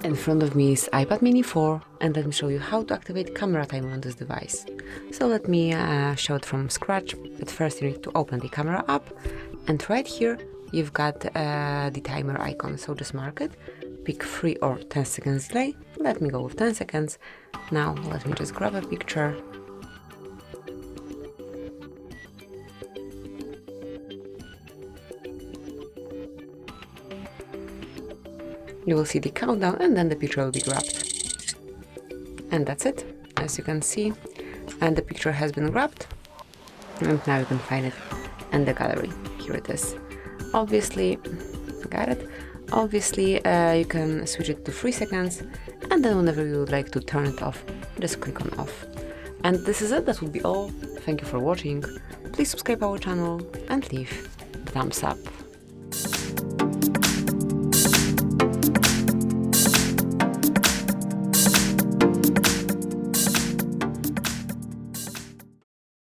In front of me is iPad mini 4, and let me show you how to activate camera timer on this device. So let me show it from scratch, but first you need to open the camera app, and right here you've got the timer icon, so just mark it, pick 3 or 10 seconds delay. Let me go with 10 seconds. Now let me just grab a picture. You will see the countdown and then the picture will be grabbed. And that's it, as you can see. And the picture has been grabbed. And now you can find it in the gallery. Here it is. Obviously, got it. Obviously, you can switch it to 3 seconds. And then whenever you would like to turn it off, just click on off. And this is it, that would be all. Thank you for watching. Please subscribe our channel and leave a thumbs up.